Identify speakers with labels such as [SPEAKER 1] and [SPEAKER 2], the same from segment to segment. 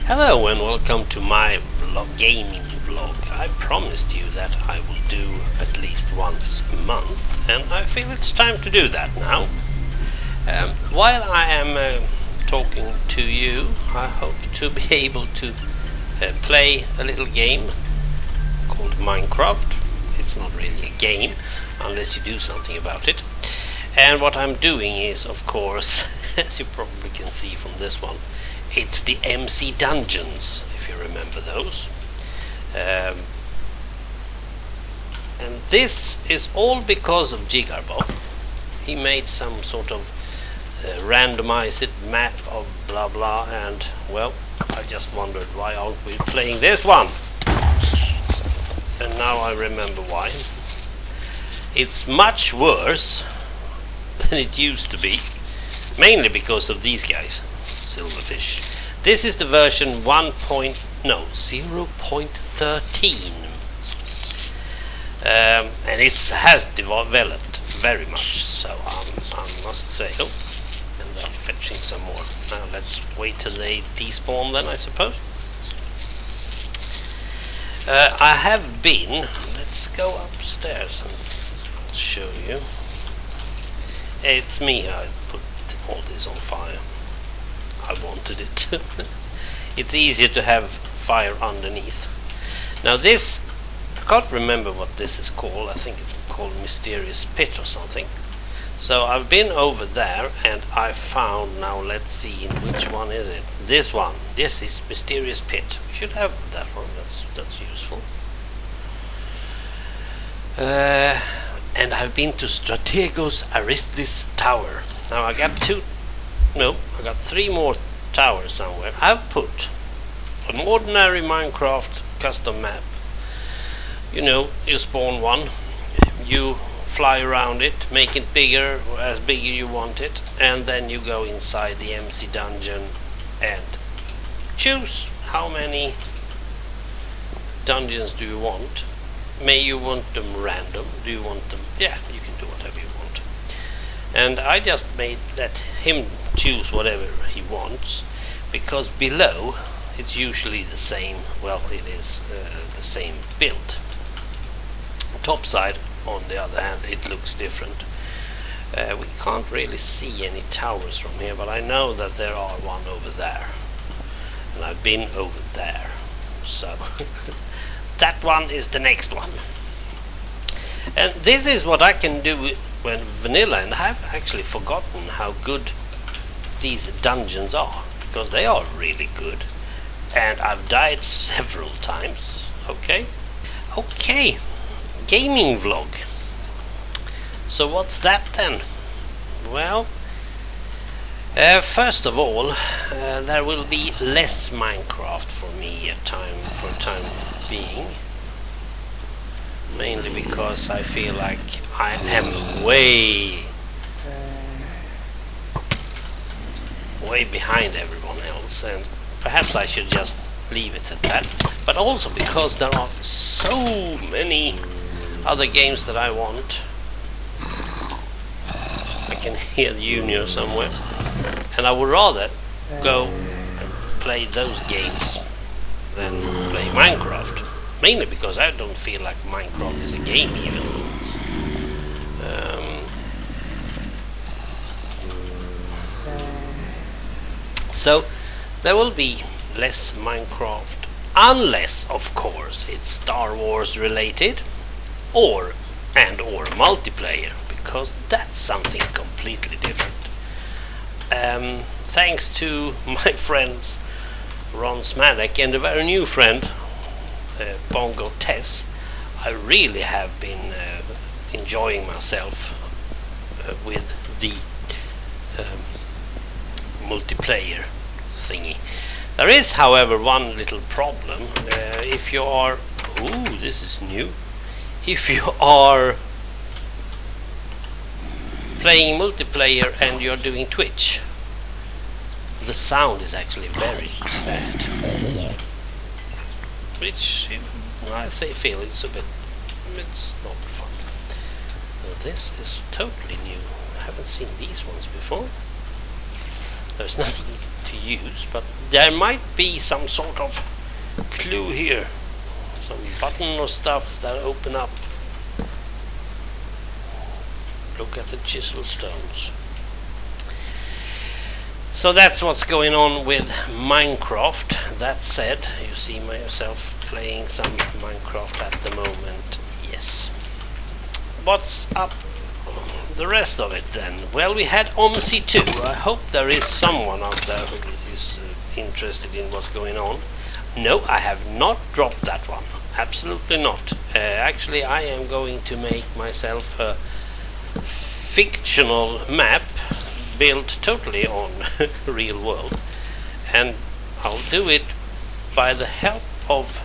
[SPEAKER 1] Hello and welcome to my gaming vlog. I promised you that I will do at least once a month, and I feel it's time to do that now. While I am talking to you, I hope to be able to play a little game called Minecraft. It's not really a game unless you do something about it. And what I'm doing is, of course, as you probably can see from this one, it's the MCDungeons, if you remember those. And this is all because of Jigarbob. He made some sort of randomized map of blah blah, and well, I just wondered why aren't we playing this one? And now I remember why. It's much worse than it used to be, mainly because of these guys. Silverfish. This is the version 0.13, and it has developed very much. So I must say, oh, and they're fetching some more. Now let's wait till they despawn. Then I suppose. I have been. Let's go upstairs and I'll show you. It's me. I put all this on fire. I wanted it. It's easier to have fire underneath. Now this, I can't remember what this is called. I think it's called Mysterious Pit or something. So I've been over there and I found, now let's see, in which one is it? This one. This is Mysterious Pit. We should have that one. That's useful. And I've been to Strategos Aristis Tower. Now I got I got 3 more towers somewhere. I've put an ordinary Minecraft custom map. You know, you spawn one, you fly around it, make it bigger, as big as you want it, and then you go inside the MC dungeon and choose how many dungeons do you want. May you want them random? Do you want them? Yeah, you can do whatever you want. And I just let him choose whatever he wants, because below it's usually the same. Well, it is the same build. Top side, on the other hand, it looks different. We can't really see any towers from here, but I know that there are one over there, and I've been over there. So that one is the next one. And this is what I can do when vanilla, and I've actually forgotten how good these dungeons are, because they are really good, and I've died several times. Okay, gaming vlog. So what's that then? Well, first of all, there will be less Minecraft for me for time being, mainly because I feel like I am way behind everyone else, and perhaps I should just leave it at that. But also because there are so many other games that I want. I can hear the Junior somewhere, and I would rather go and play those games than play Minecraft, mainly because I don't feel like Minecraft is a game even. So there will be less Minecraft, unless of course it's Star Wars related or multiplayer, because that's something completely different. Thanks to my friends Ron Smanek and a very new friend Bongo Tess, I really have been enjoying myself with the multiplayer thingy. There is, however, one little problem. If you are, this is new. If you are playing multiplayer and you're doing Twitch, the sound is actually very bad, which I feel it's not fun. Now, this is totally new. I haven't seen these ones before. There's nothing to use, but there might be some sort of clue here, some button or stuff that open up. Look at the chisel stones. So that's what's going on with Minecraft. That said, you see myself playing some Minecraft at the moment. Yes. What's up the rest of it then? Well, we had OMSI2. I hope there is someone out there who is interested in what's going on. No, I have not dropped that one. Absolutely not. Actually, I am going to make myself a fictional map built totally on real world, and I'll do it by the help of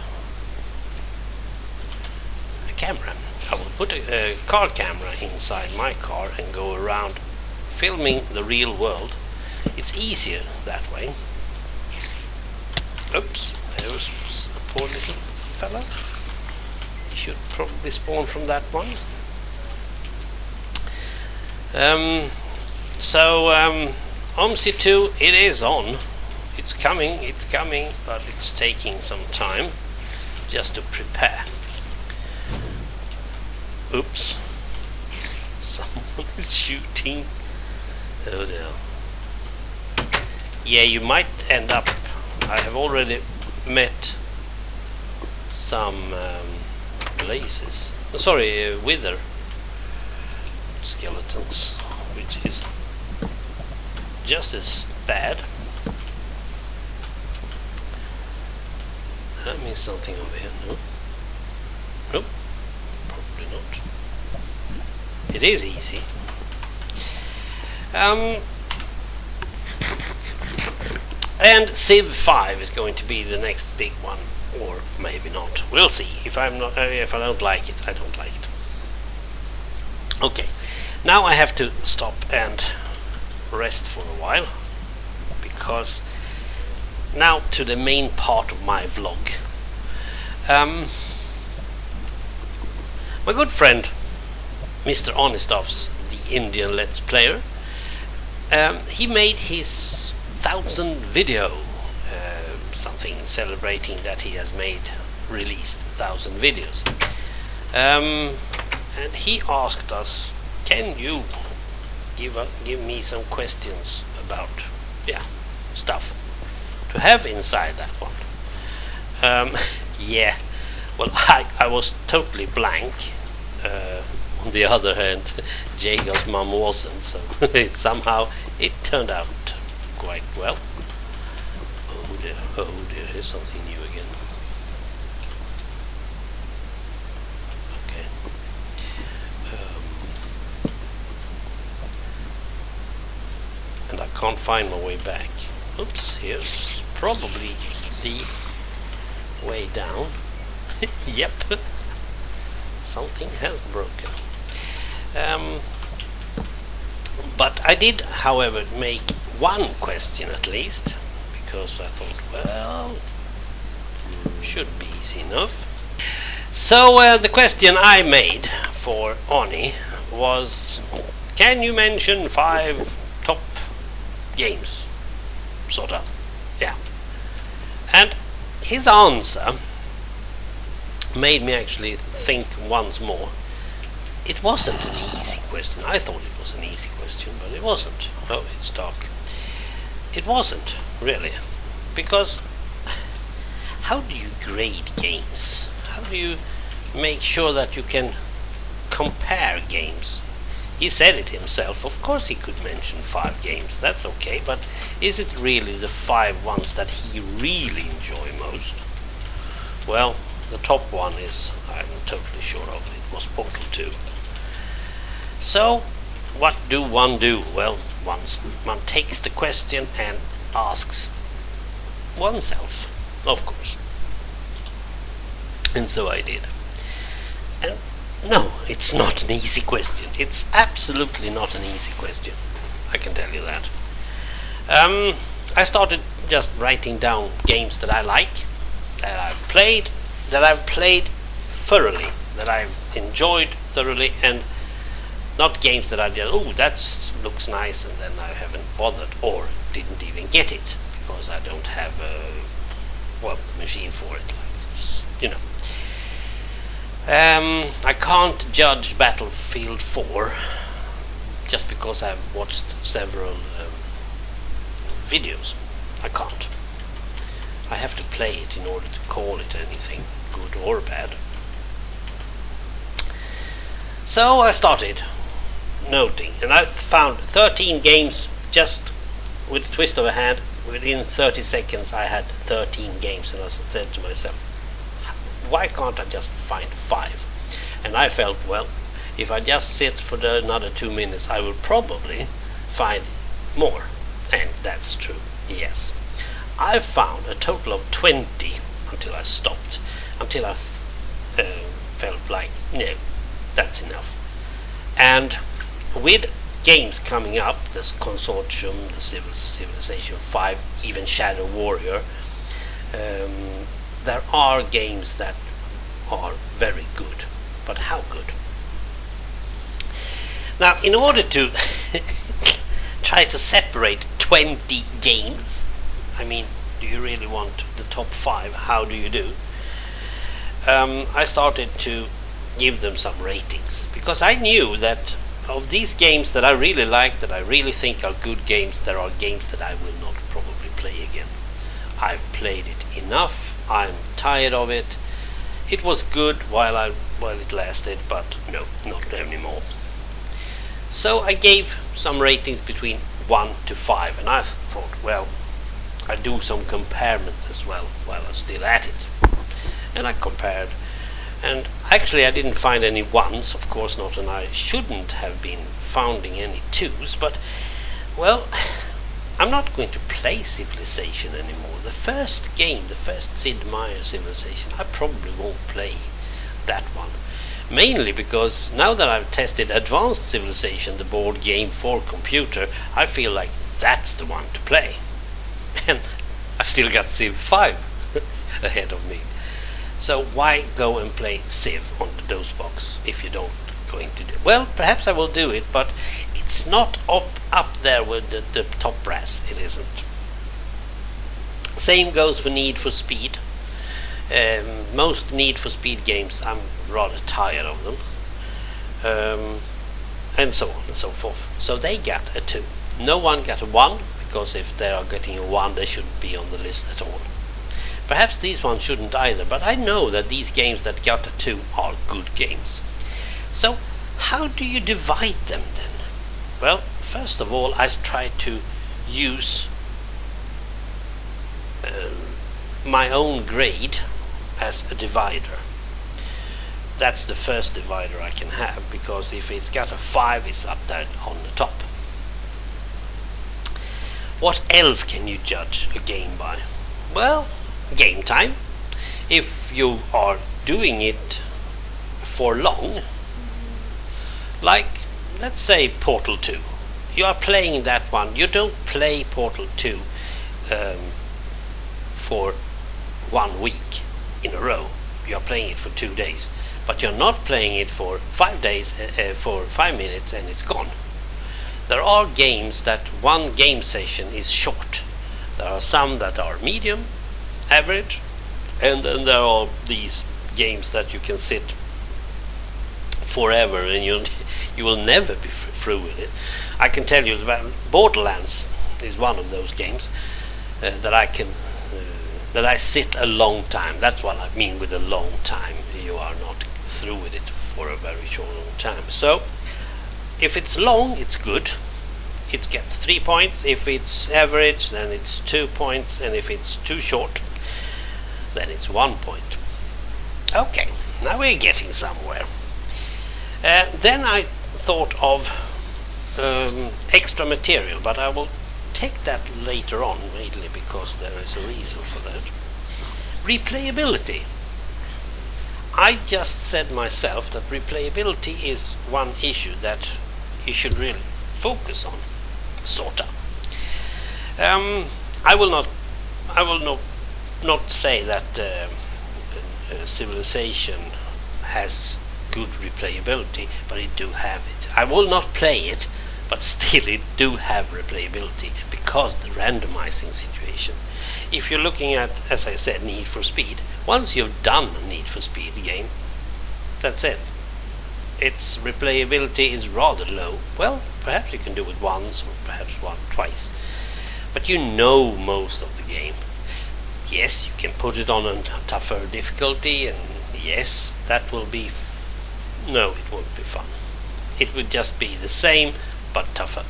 [SPEAKER 1] a camera. I will put a car camera inside my car and go around filming the real world. It's easier that way. Oops, there was a poor little fella. He should probably spawn from that one. OMSI2, it is on. It's coming, but it's taking some time just to prepare. Oops. Someone is shooting. Oh no. Yeah, you might end up... I have already met some wither skeletons, which is just as bad. Did I miss something over here? No? Nope. Probably not. It is easy. And Civ 5 is going to be the next big one, or maybe not. We'll see. If I don't like it, I don't like it. Okay. Now I have to stop and rest for a while, because now to the main part of my vlog. My good friend Mr. Honestov's The Indian Let's Player, he made his 1000 video, something celebrating that he has released 1000 videos, and he asked us, can you give me some questions about stuff to have inside that one. Yeah, well, I was totally blank. On the other hand, Jagel's mum wasn't, so somehow it turned out quite well. Oh dear, here's something new again. Okay. And I can't find my way back. Oops, here's probably the way down. Yep. Something has broken. But I did, however, make one question at least, because I thought, well, should be easy enough. So the question I made for Oni was, can you mention 5 top games? Sort of. Yeah. And his answer made me actually think once more. It wasn't an easy question. I thought it was an easy question, but it wasn't. Oh, it's dark. It wasn't, really. Because how do you grade games? How do you make sure that you can compare games? He said it himself. Of course he could mention 5 games. That's okay, but is it really the 5 ones that he really enjoys most? Well, the top one is, I'm totally sure of, it was Portal 2. So, what do one do? Well, one takes the question and asks oneself, of course. And so I did. And no, it's not an easy question. It's absolutely not an easy question. I can tell you that. I started just writing down games that I like, that I've played thoroughly, that I've enjoyed thoroughly, and not games that I just, oh, that looks nice, and then I haven't bothered or didn't even get it because I don't have a machine for it. I can't judge Battlefield 4 just because I've watched several videos. I can't. I have to play it in order to call it anything good or bad. So I started noting, and I found 13 games just with a twist of a hand. Within 30 seconds I had 13 games, and I said to myself, why can't I just find 5? And I felt, well, if I just sit for another 2 minutes I will probably find more. And that's true, yes. I found a total of 20 until I stopped, until I felt like, no, that's enough. And with games coming up, this Consortium, the Civilization 5, even Shadow Warrior, there are games that are very good. But how good? Now, in order to try to separate 20 games, I mean, do you really want the top 5? How do you do? I started to give them some ratings, because I knew that of these games that I really like, that I really think are good games, there are games that I will not probably play again. I've played it enough. I'm tired of it. It was good while it lasted, but no, not anymore. So I gave some ratings between 1 to 5, and I thought, well, I do some comparison as well while I'm still at it. And I compared, and actually I didn't find any 1s, of course not, and I shouldn't have been finding any 2s, but, well, I'm not going to play Civilization anymore. The first game, the first Sid Meier Civilization, I probably won't play that one. Mainly because now that I've tested Advanced Civilization, the board game for computer, I feel like that's the one to play. And I still got Civ 5 ahead of me. So why go and play Civ on the DOS box if you don't going to do? Well, perhaps I will do it, but it's not up there with the top brass. It isn't. Same goes for Need for Speed. Most Need for Speed games, I'm rather tired of them, and so on and so forth. So they got a 2. No one got a 1, because if they are getting a 1 they shouldn't be on the list at all. Perhaps these ones shouldn't either, but I know that these games that got a 2 are good games. So how do you divide them then? Well, first of all, I tried to use my own grade as a divider. That's the first divider I can have, because if it's got a 5, it's up there on the top. What else can you judge a game by? Well, game time. If you are doing it for long, like, let's say Portal 2. You are playing that one. You don't play Portal 2 for 1 week in a row. You are playing it for 2 days. But you're not playing it for 5 days, for 5 minutes, and it's gone. There are games that one game session is short. There are some that are medium, average, and then there are these games that you can sit forever and you will never be through with it. I can tell you that Borderlands is one of those games that I sit a long time. That's what I mean with a long time. You are not through with it for a very short long time. So if it's long, it's good. It gets 3 points. If it's average, then it's 2 points, and if it's too short, then it's 1 point. Okay, now we're getting somewhere. Then I thought of extra material, but I will take that later on, mainly because there is a reason for that. Replayability. I just said myself that replayability is one issue that you should really focus on, sorta. I will not say that Civilization has good replayability, but it do have it. I will not play it but still it do have replayability because the randomizing situation. If you're looking at, as I said, Need for Speed, once you've done a Need for Speed game, that's it. Its replayability is rather low. Well, perhaps you can do it once or perhaps twice, but you know most of the game. Yes, you can put it on a tougher difficulty, and yes, that will be... no, it won't be fun. It would just be the same, but tougher.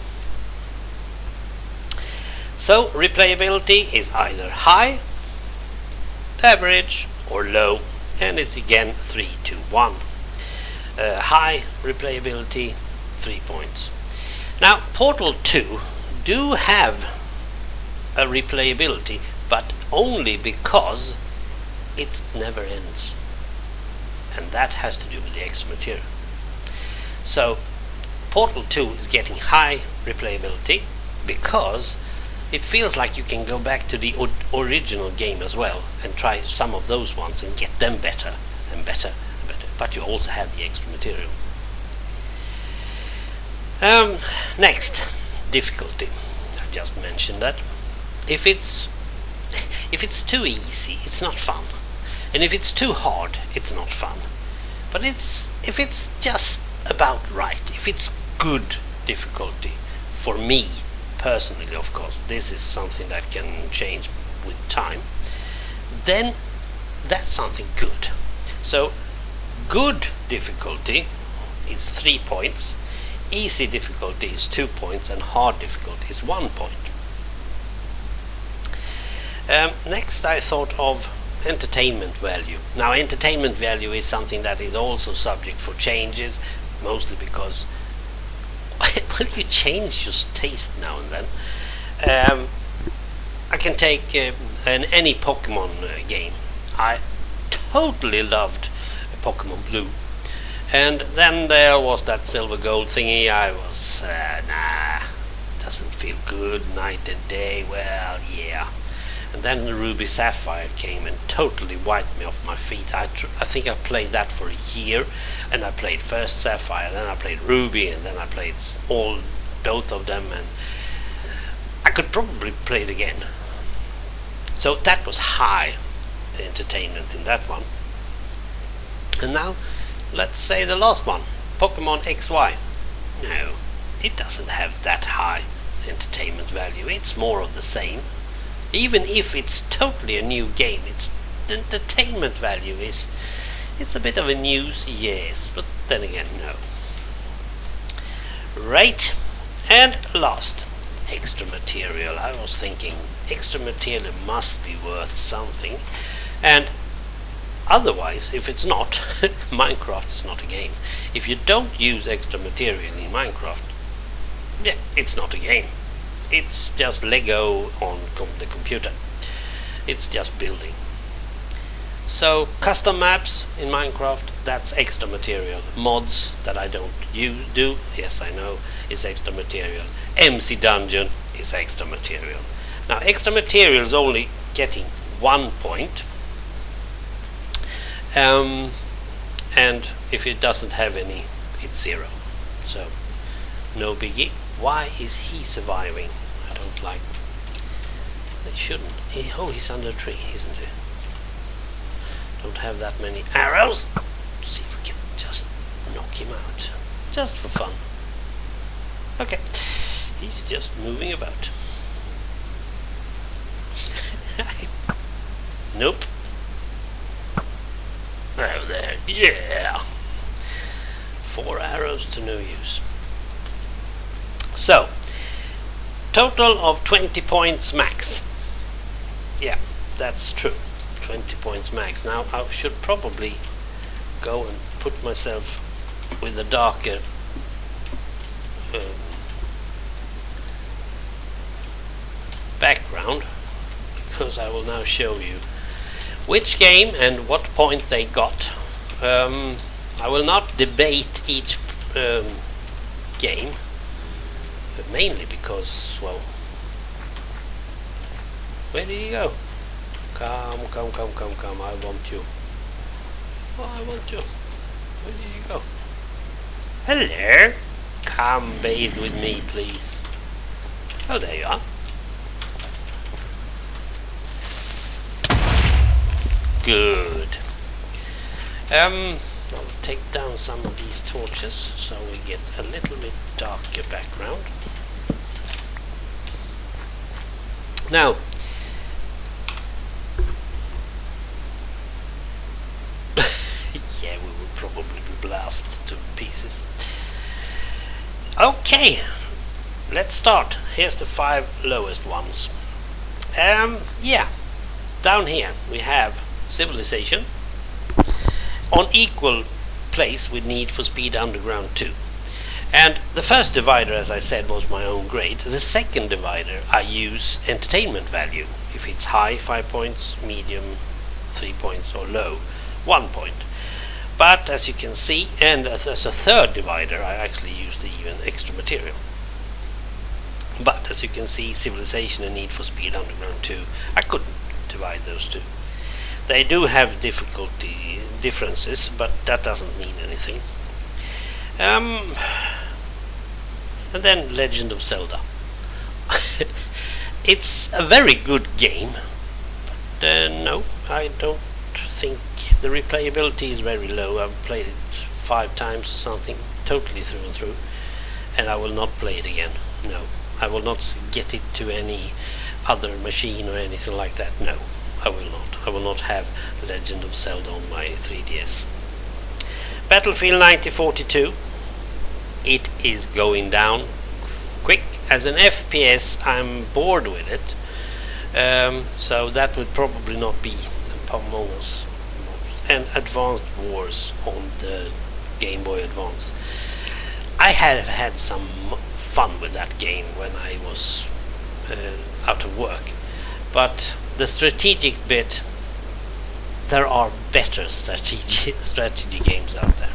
[SPEAKER 1] So, replayability is either high, average, or low, and it's again 3, 2, 1. High replayability, 3 points. Now, Portal 2 do have a replayability, but only because it never ends. And that has to do with the extra material. So, Portal 2 is getting high replayability because it feels like you can go back to the original game as well and try some of those ones and get them better and better and better. But you also have the extra material. Next, difficulty. I just mentioned that. If it's too easy, it's not fun. And if it's too hard, it's not fun. But if it's just about right, if it's good difficulty, for me personally, of course, this is something that can change with time, then that's something good. So good difficulty is 3 points, easy difficulty is 2 points, and hard difficulty is 1 point. Next, I thought of entertainment value. Now, entertainment value is something that is also subject for changes, mostly because well, you change your taste now and then. I can take any Pokemon game. I totally loved Pokemon Blue, and then there was that silver gold thingy. I was nah, doesn't feel good. Night and day. Well, yeah. And then the Ruby Sapphire came and totally wiped me off my feet. I think I played that for a year, and I played first Sapphire, then I played Ruby, and then I played both of them, and I could probably play it again. So that was high entertainment in that one. And now, let's say the last one, Pokemon XY. No, it doesn't have that high entertainment value. It's more of the same. Even if it's totally a new game, its entertainment value it's a bit of a news, yes, but then again, no. Right, and last, extra material. I was thinking extra material must be worth something, and otherwise, if it's not, Minecraft is not a game. If you don't use extra material in Minecraft, yeah, it's not a game. It's just Lego on the computer. It's just building. So custom maps in Minecraft, that's extra material. Mods that I don't do, yes I know, is extra material. MCDungeon is extra material. Now extra material is only getting 1 point. And if it doesn't have any, it's 0. So no biggie. Why is he surviving? I don't like... They shouldn't. Oh, he's under a tree, isn't he? Don't have that many arrows. Let's see if we can just knock him out. Just for fun. Okay. He's just moving about. Nope. Oh, there. Yeah. 4 arrows to no use. So, total of 20 points max. Yeah, that's true. 20 points max. Now I should probably go and put myself with a darker background, because I will now show you which game and what point they got. I will not debate each game. Mainly because, well, where did he go? Come, I want you. Oh, I want you. Where did you go? Hello? Come bathe with me, please. Oh, there you are. Good. I'll take down some of these torches so we get a little bit darker background. Now, yeah, we will probably be blasted to pieces. Okay, let's start. Here's the 5 lowest ones. Yeah, down here we have Civilization. On equal place with Need for Speed Underground 2. And the first divider, as I said, was my own grade. The second divider I use entertainment value. If it's high, 5 points, medium, 3 points, or low, 1 point. But as you can see, and as a third divider, I actually used even extra material. But as you can see, Civilization and Need for Speed Underground 2, I couldn't divide those two. They do have difficulty differences, but that doesn't mean anything. And then Legend of Zelda. It's a very good game, but no, I don't think the replayability is very low. I've played it 5 times or something, totally through and through, and I will not play it again. No, I will not get it to any other machine or anything like that. No, I will not. I will not have Legend of Zelda on my 3DS. Battlefield 1942. It is going down quick. As an FPS, I'm bored with it. So that would probably not be among us. And Advanced Wars on the Game Boy Advance. I have had some fun with that game when I was out of work. But the strategic bit, there are better strategy games out there.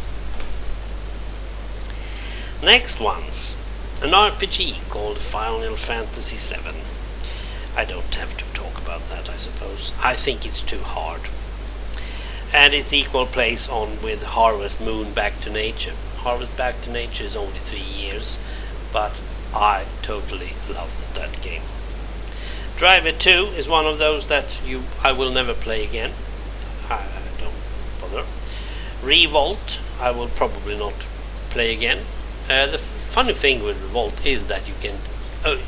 [SPEAKER 1] Next one's an RPG called Final Fantasy VII. I don't have to talk about that, I suppose. I think it's too hard. And it's equal place on with Harvest Moon Back to Nature. Harvest Back to Nature is only 3 years, but I totally loved that game. Driver 2 is one of those that I will never play again. I don't bother. Revolt, I will probably not play again. The funny thing with Revolt is that you can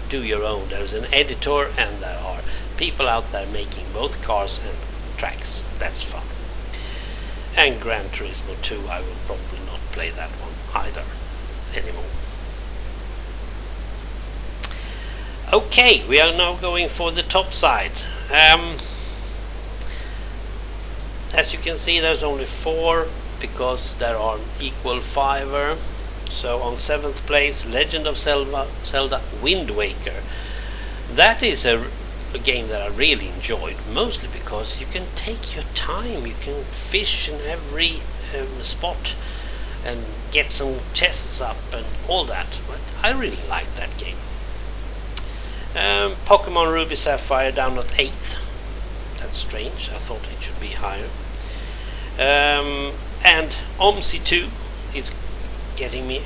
[SPEAKER 1] do your own. There's an editor and there are people out there making both cars and tracks. That's fun. And Gran Turismo 2, I will probably not play that one either anymore. Okay, we are now going for the top side. As you can see, there's only 4 because there are equal 5er. So on 7th place, Legend of Zelda Wind Waker. That is a game that I really enjoyed, mostly because you can take your time. You can fish in every spot and get some chests up and all that. But I really liked that game. Pokemon Ruby Sapphire down at 8th. That's strange. I thought it should be higher. And OMSI 2 is getting me.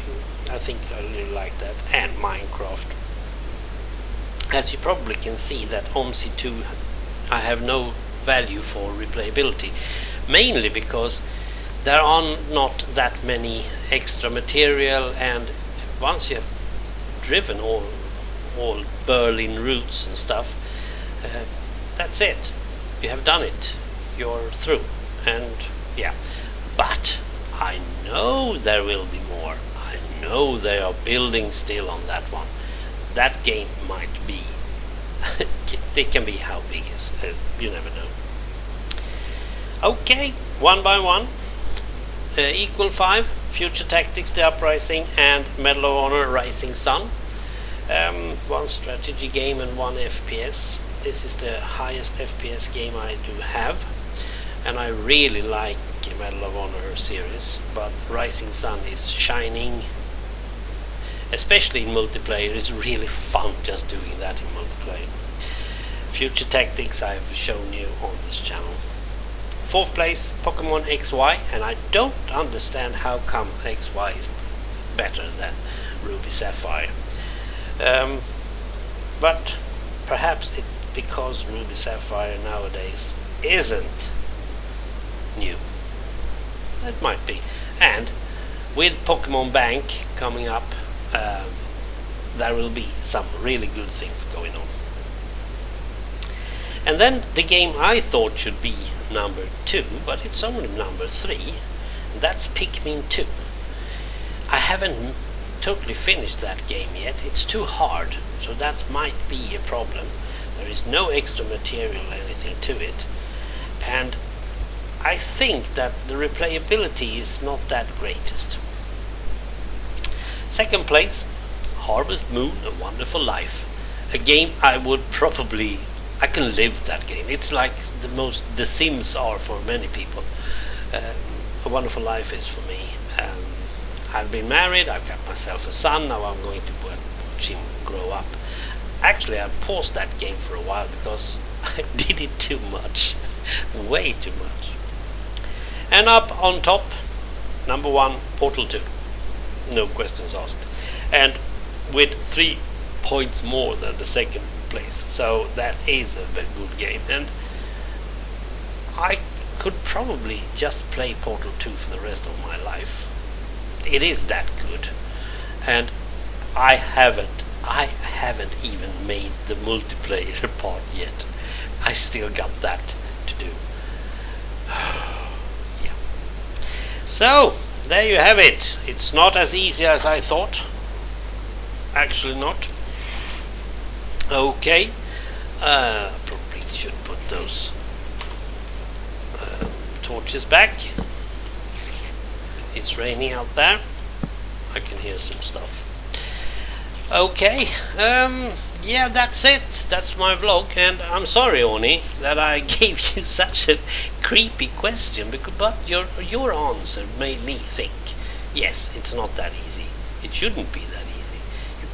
[SPEAKER 1] I think I really like that. And Minecraft. As you probably can see, that OMSI 2 I have no value for replayability, mainly because there are not that many extra material, and once you have driven all Berlin routes and stuff, that's it. You have done it. You're through. And yeah, but I know there will be more. I know they are building still on that one. That game might be it can be how big is you never know. Okay, one by one. Equal 5, Future Tactics The Uprising and Medal of Honor Rising Sun. One strategy game and one FPS. This is the highest FPS game I do have, and I really like Medal of Honor series, but Rising Sun is shining, especially in multiplayer. It's really fun just doing that in multiplayer. Future Tactics I've shown you on this channel. 4th place, Pokemon XY, and I don't understand how come XY is better than Ruby Sapphire. But perhaps it's because Ruby Sapphire nowadays isn't new. That might be. And with Pokemon Bank coming up, there will be some really good things going on. And then the game I thought should be number 2, but it's only number 3, and that's Pikmin 2. I haven't totally finished that game yet. It's too hard, so that might be a problem. There is no extra material or anything to it, and I think that the replayability is not that greatest. Second place, Harvest Moon, A Wonderful Life. A game I can live that game. It's like The Sims are for many people. A Wonderful Life is for me. I've been married, I've got myself a son, now I'm going to watch him grow up. Actually, I paused that game for a while because I did it too much. Way too much. And up on top, number 1, Portal 2. No questions asked. And with 3 points more than the second place. So that is a very good game. And I could probably just play Portal 2 for the rest of my life. It is that good. And I haven't even made the multiplayer part yet. I still got that to do. Yeah. So there you have it. It's not as easy as I thought. Actually not. Okay. Probably should put those torches back. It's raining out there. I can hear some stuff. Okay. Yeah, that's it. That's my vlog, and I'm sorry, Oni, that I gave you such a creepy question, but your answer made me think. Yes, it's not that easy. It shouldn't be that easy. You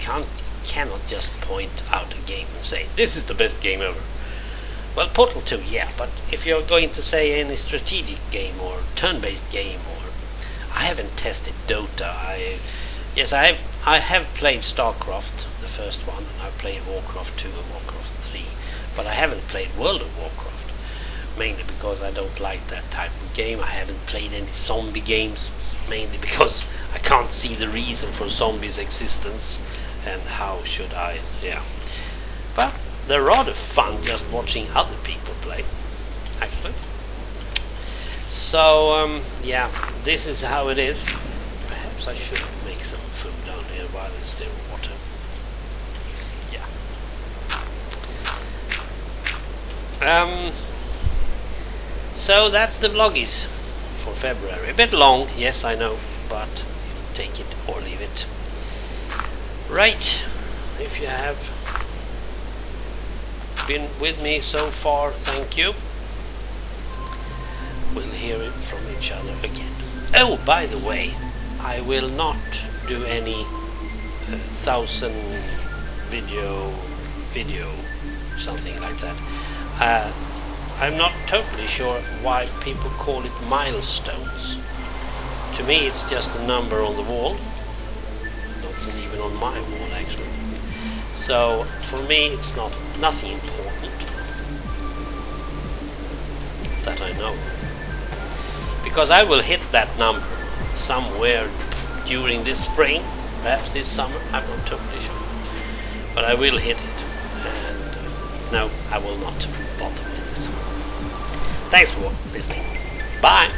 [SPEAKER 1] cannot just point out a game and say this is the best game ever. Well, Portal 2, yeah, but if you're going to say any strategic game or turn-based game, or I haven't tested Dota. I have played StarCraft, the first one, and I've played Warcraft 2 and Warcraft 3, but I haven't played World of Warcraft, mainly because I don't like that type of game. I haven't played any zombie games, mainly because I can't see the reason for zombies' existence, and how should I, yeah. But they're rather fun just watching other people play, actually. So, yeah, this is how it is. Perhaps I should make some food down here while it's still water. Yeah. So that's the vloggies for February. A bit long, yes, I know, but take it or leave it. Right, if you have been with me so far, thank you. We'll hear it from each other again. Oh, by the way, I will not do any 1,000 video, something like that. I'm not totally sure why people call it milestones. To me, it's just a number on the wall. Not even on my wall, actually. So for me, it's nothing important that I know. Because I will hit that number somewhere during this spring, perhaps this summer, I'm not totally sure. But I will hit it, and no, I will not bother with this. Thanks for listening. Bye!